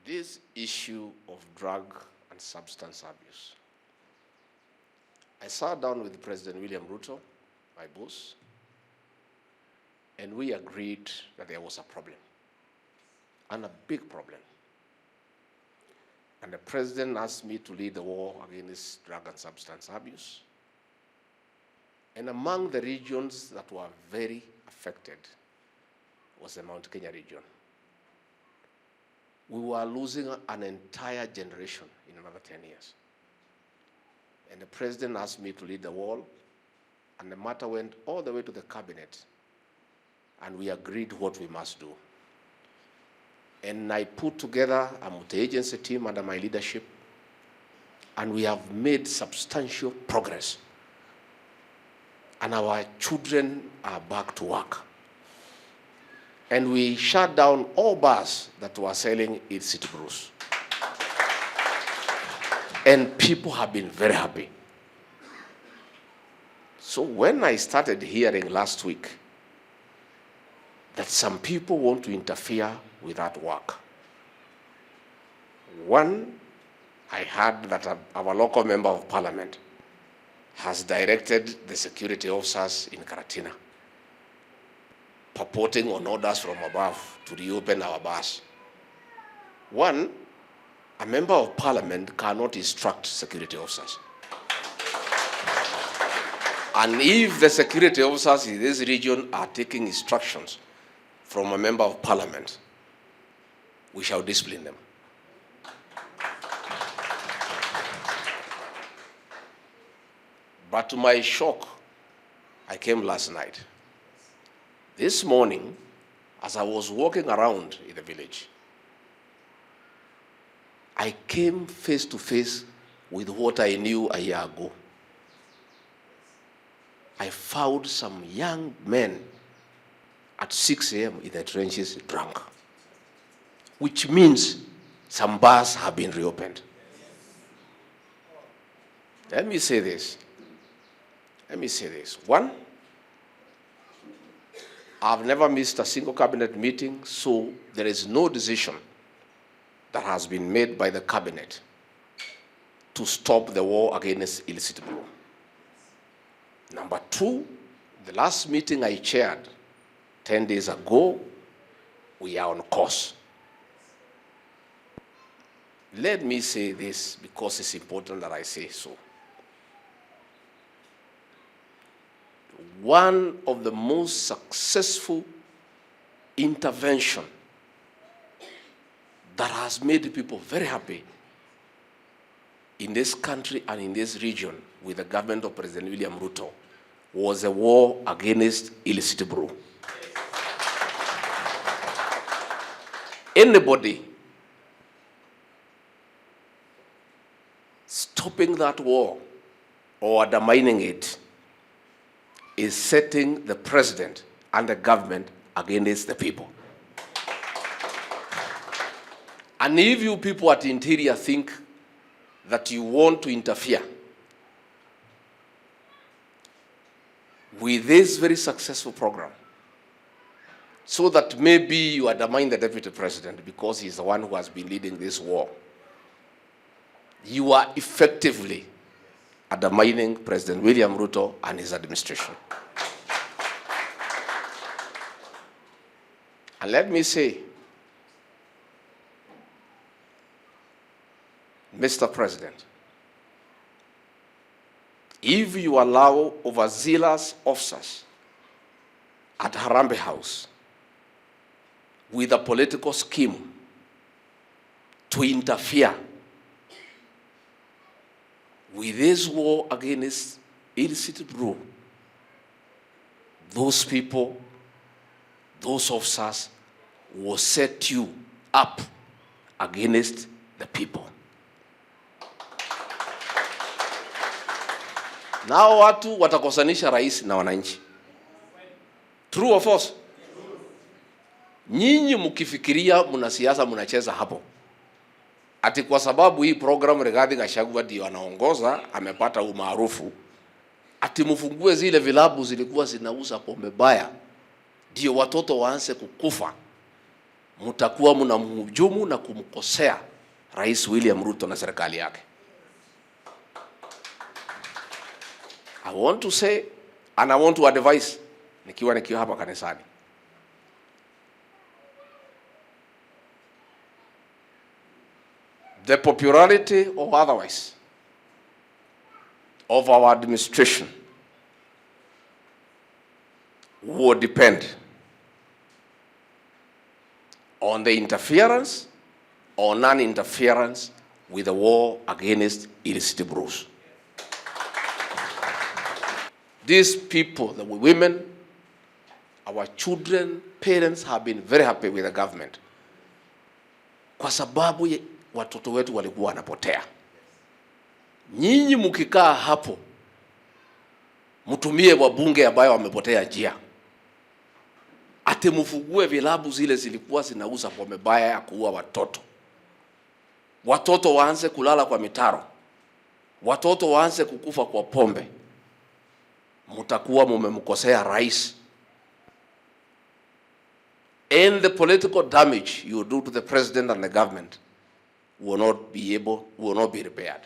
this issue of drug and substance abuse. I sat down with President William Ruto, my boss, and we agreed that there was a problem, and a big problem. And the president asked me to lead the war against drug and substance abuse. And among the regions that were very affected was the Mount Kenya region. We were losing an entire generation in another 10 years. And the president asked me to lead the wall, and the matter went all the way to the cabinet, and we agreed what we must do. And I put together a multi-agency team under my leadership, and we have made substantial progress. And our children are back to work. And we shut down all bars that were selling illicit brews. And people have been very happy. So when I started hearing last week that some people want to interfere with that work, one, I heard that our local member of parliament has directed the security officers in Karatina, purporting on orders from above to reopen our bars. One, a member of parliament cannot instruct security officers. And if the security officers in this region are taking instructions from a member of parliament, we shall discipline them. But to my shock, I came last night. This morning, as I was walking around in the village, I came face to face with what I knew a year ago. I found some young men at 6 a.m. in the trenches drunk, which means some bars have been reopened. Let me say this. One, I've never missed a single cabinet meeting, so there is no decision that has been made by the cabinet to stop the war against illicit brew. Number two, the last meeting I chaired 10 days ago, we are on course. Let me say this because it's important that I say so. One of the most successful intervention that has made people very happy in this country and in this region with the government of President William Ruto was a war against illicit brew. Anybody stopping that war or undermining it is setting the president and the government against the people. And if you people at the interior think that you want to interfere with this very successful program, so that maybe you undermine the deputy president because he's the one who has been leading this war, you are effectively undermining President William Ruto and his administration. And let me say, Mr. President, if you allow overzealous officers at Harambee House with a political scheme to interfere with this war against illicit brew, those people, those officers will set you up against the people. Nao watu watakosanisha rais na wananchi. True or false? Nyinyi mkifikiria mna siasa mnacheza hapo. Ati kwa sababu hii program Rigathi Gachagua ndio anaongoza, amepata umaarufu, ati mfungue zile vilabu zilikuwa zinauza pombe baya, ndio watoto waanze kukufa. mtakuwa mnamhujumu na kumkosea Rais William Ruto na serikali yake. I want to say and I want to advise nikiwa hapa kanisani. The popularity or otherwise of our administration will depend on the interference or non-interference with the war against illicit brews. These people, the women, our children, parents have been very happy with the government kwa sababu watoto wetu walikuwa wanapotea. Nyinyi mkikaa hapo mtumie wabunge ambayo wamepotea njia, ate mfugue vilabu zile zilikuwa zinauza pombe baya ya kuua watoto. Watoto waanze kulala kwa mitaro, watoto waanze kukufa kwa pombe. Mutakuwa mumemkosea rais. And the political damage you do to the president and the government will not be repaired.